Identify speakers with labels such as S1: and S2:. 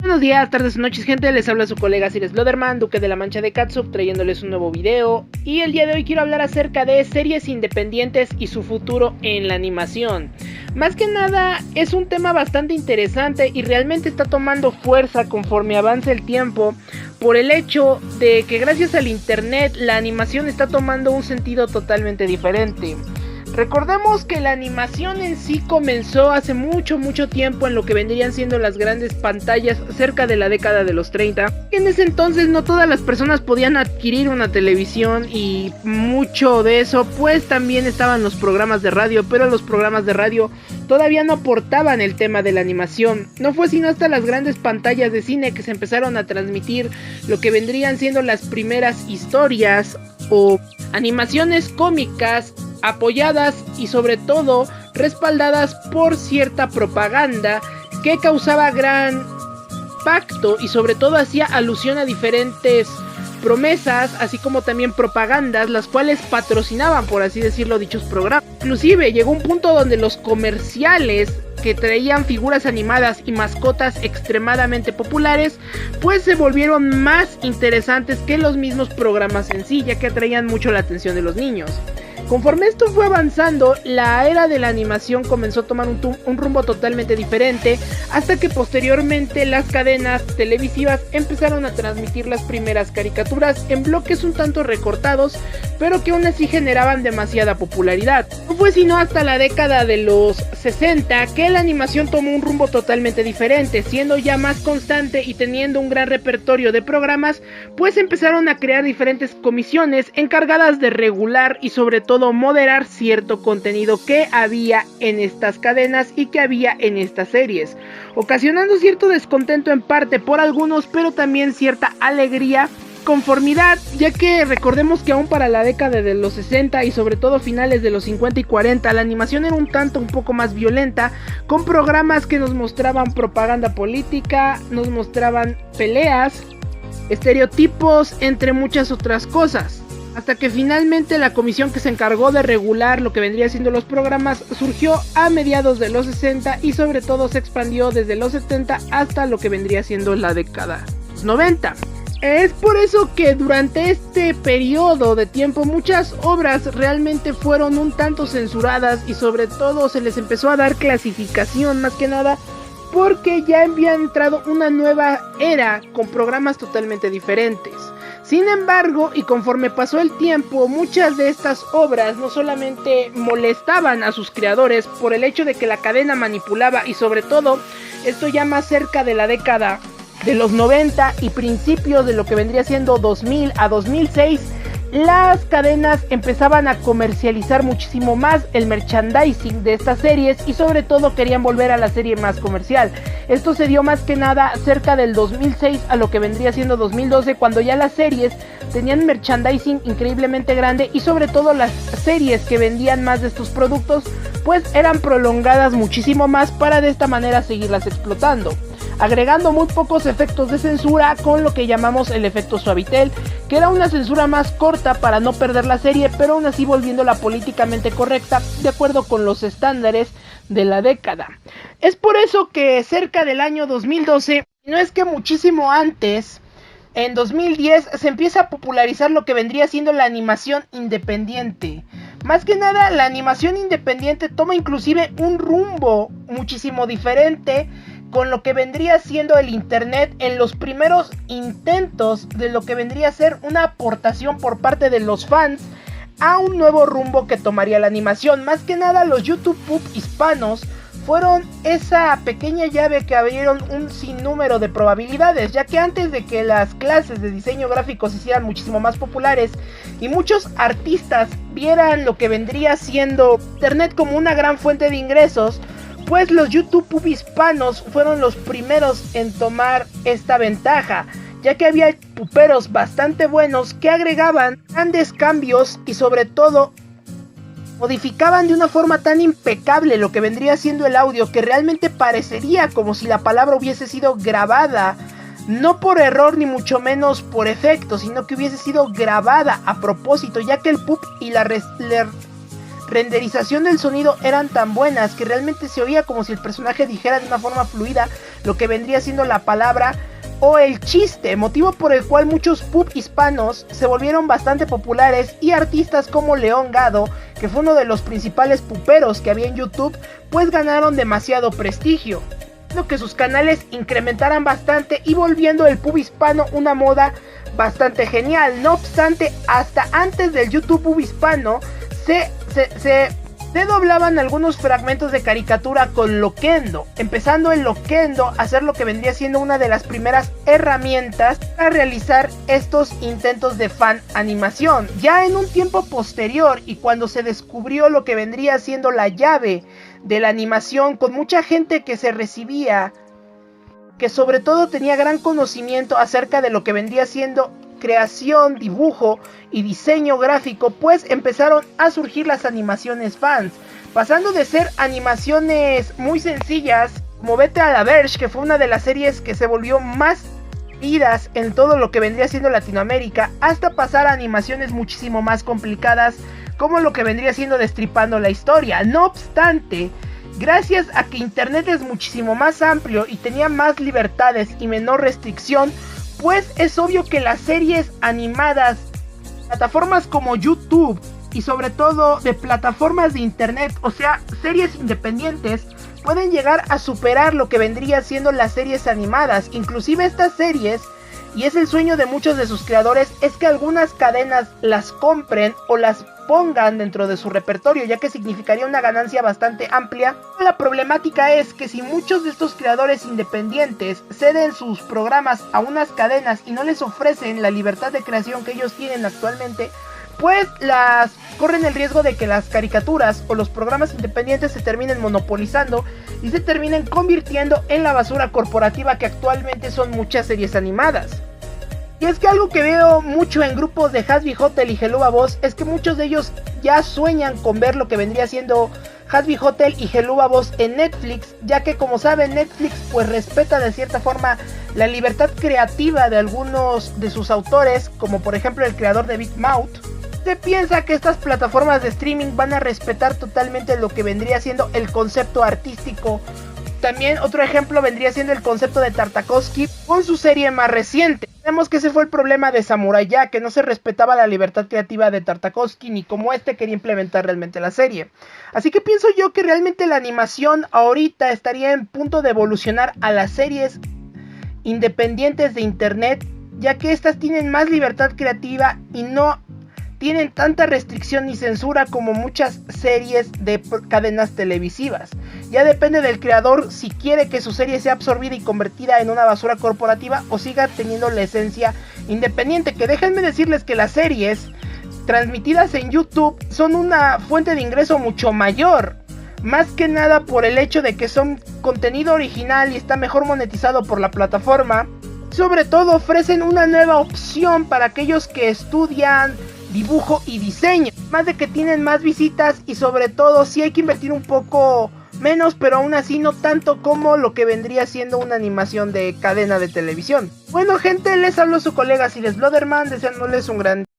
S1: Buenos días, tardes o noches, gente. Les habla su colega Cires Loderman, Duque de la Mancha de Catsup, trayéndoles un nuevo video. Y el día de hoy quiero hablar acerca de series independientes y su futuro en la animación. Más que nada, es un tema bastante interesante y realmente está tomando fuerza conforme avanza el tiempo, por el hecho de que gracias al internet la animación está tomando un sentido totalmente diferente. Recordemos que la animación en sí comenzó hace mucho tiempo en lo que vendrían siendo las grandes pantallas cerca de la década de los 30. En ese entonces no todas las personas podían adquirir una televisión y mucho de eso pues también estaban los programas de radio, pero los programas de radio todavía no aportaban el tema de la animación. No fue sino hasta las grandes pantallas de cine que se empezaron a transmitir lo que vendrían siendo las primeras historias o animaciones cómicas apoyadas y sobre todo respaldadas por cierta propaganda que causaba gran impacto y sobre todo hacía alusión a diferentes promesas, así como también propagandas, las cuales patrocinaban, por así decirlo, dichos programas. Inclusive llegó un punto donde los comerciales que traían figuras animadas y mascotas extremadamente populares pues se volvieron más interesantes que los mismos programas en sí, ya que atraían mucho la atención de los niños. Conforme esto fue avanzando, la era de la animación comenzó a tomar un rumbo totalmente diferente, hasta que posteriormente las cadenas televisivas empezaron a transmitir las primeras caricaturas en bloques un tanto recortados, pero que aún así generaban demasiada popularidad. No fue sino hasta la década de los 60 que la animación tomó un rumbo totalmente diferente, siendo ya más constante y teniendo un gran repertorio de programas, pues empezaron a crear diferentes comisiones encargadas de regular y sobre todo moderar cierto contenido que había en estas cadenas y que había en estas series, ocasionando cierto descontento en parte por algunos, pero también cierta alegría, conformidad, ya que recordemos que aún para la década de los 60 y sobre todo finales de los 50 y 40 la animación era un poco más violenta, con programas que nos mostraban propaganda política, nos mostraban peleas, estereotipos, entre muchas otras cosas. Hasta que finalmente la comisión que se encargó de regular lo que vendría siendo los programas surgió a mediados de los 60 y sobre todo se expandió desde los 70 hasta lo que vendría siendo la década de los 90. Es por eso que durante este periodo de tiempo muchas obras realmente fueron un tanto censuradas y sobre todo se les empezó a dar clasificación, más que nada porque ya había entrado una nueva era con programas totalmente diferentes. Sin embargo, y conforme pasó el tiempo, muchas de estas obras no solamente molestaban a sus creadores por el hecho de que la cadena manipulaba, y sobre todo, esto ya más cerca de la década de los 90 y principios de lo que vendría siendo 2000 a 2006, las cadenas empezaban a comercializar muchísimo más el merchandising de estas series y sobre todo querían volver a la serie más comercial. Esto se dio más que nada cerca del 2006 a lo que vendría siendo 2012, cuando ya las series tenían merchandising increíblemente grande y sobre todo las series que vendían más de estos productos pues eran prolongadas muchísimo más para de esta manera seguirlas explotando, agregando muy pocos efectos de censura con lo que llamamos el efecto Suavitel, que era una censura más corta para no perder la serie, pero aún así volviéndola políticamente correcta de acuerdo con los estándares de la década. Es por eso que cerca del año 2012, no es que muchísimo antes, en 2010 se empieza a popularizar lo que vendría siendo la animación independiente. Más que nada, la animación independiente toma inclusive un rumbo muchísimo diferente con lo que vendría siendo el internet en los primeros intentos de lo que vendría a ser una aportación por parte de los fans a un nuevo rumbo que tomaría la animación. Más que nada, los YouTube hispanos fueron esa pequeña llave que abrieron un sinnúmero de probabilidades, ya que antes de que las clases de diseño gráfico se hicieran muchísimo más populares y muchos artistas vieran lo que vendría siendo internet como una gran fuente de ingresos, pues los YouTube hispanos fueron los primeros en tomar esta ventaja, ya que había puperos bastante buenos que agregaban grandes cambios y sobre todo modificaban de una forma tan impecable lo que vendría siendo el audio que realmente parecería como si la palabra hubiese sido grabada, no por error ni mucho menos por efecto, sino que hubiese sido grabada a propósito, ya que el pub y la renderización del sonido eran tan buenas que realmente se oía como si el personaje dijera de una forma fluida lo que vendría siendo la palabra o el chiste, motivo por el cual muchos pub hispanos se volvieron bastante populares y artistas como León Gado, que fue uno de los principales puperos que había en YouTube, pues ganaron demasiado prestigio, lo que sus canales incrementaran bastante y volviendo el pub hispano una moda bastante genial. No obstante, hasta antes del YouTube pub hispano se doblaban algunos fragmentos de caricatura con Loquendo, empezando el Loquendo a ser lo que vendría siendo una de las primeras herramientas para realizar estos intentos de fan animación. Ya en un tiempo posterior y cuando se descubrió lo que vendría siendo la llave de la animación, con mucha gente que se recibía, que sobre todo tenía gran conocimiento acerca de lo que vendría siendo creación, dibujo y diseño gráfico, pues empezaron a surgir las animaciones fans, pasando de ser animaciones muy sencillas como Vete a la Verge, que fue una de las series que se volvió más vidas en todo lo que vendría siendo Latinoamérica, hasta pasar a animaciones muchísimo más complicadas como lo que vendría siendo Destripando la Historia. No obstante, gracias a que internet es muchísimo más amplio y tenía más libertades y menor restricción, pues es obvio que las series animadas, plataformas como YouTube y sobre todo de plataformas de internet, o sea, series independientes, pueden llegar a superar lo que vendría siendo las series animadas. Inclusive estas series, y es el sueño de muchos de sus creadores, es que algunas cadenas las compren o las pongan dentro de su repertorio, ya que significaría una ganancia bastante amplia. La problemática es que si muchos de estos creadores independientes ceden sus programas a unas cadenas y no les ofrecen la libertad de creación que ellos tienen actualmente, pues las corren el riesgo de que las caricaturas o los programas independientes se terminen monopolizando y se terminen convirtiendo en la basura corporativa que actualmente son muchas series animadas. Y es que algo que veo mucho en grupos de Hazbin Hotel y Hello Boss es que muchos de ellos ya sueñan con ver lo que vendría siendo Hazbin Hotel y Hello Boss en Netflix, ya que como saben Netflix pues respeta de cierta forma la libertad creativa de algunos de sus autores, como por ejemplo el creador de Big Mouth. Se piensa que estas plataformas de streaming van a respetar totalmente lo que vendría siendo el concepto artístico. También otro ejemplo vendría siendo el concepto de Tartakovsky con su serie más reciente. Vemos que ese fue el problema de Samurai Jack, que no se respetaba la libertad creativa de Tartakovsky ni cómo quería implementar realmente la serie. Así que pienso yo que realmente la animación ahorita estaría en punto de evolucionar a las series independientes de internet, ya que estas tienen más libertad creativa y no tienen tanta restricción ni censura como muchas series de cadenas televisivas. Ya depende del creador si quiere que su serie sea absorbida y convertida en una basura corporativa o siga teniendo la esencia independiente, que déjenme decirles que las series transmitidas en YouTube son una fuente de ingreso mucho mayor, más que nada por el hecho de que son contenido original y está mejor monetizado por la plataforma. Sobre todo ofrecen una nueva opción para aquellos que estudian dibujo y diseño, más de que tienen más visitas y sobre todo sí hay que invertir un poco menos, pero aún así no tanto como lo que vendría siendo una animación de cadena de televisión. Bueno gente, les habló su colega Siles Bloderman, deseándoles un gran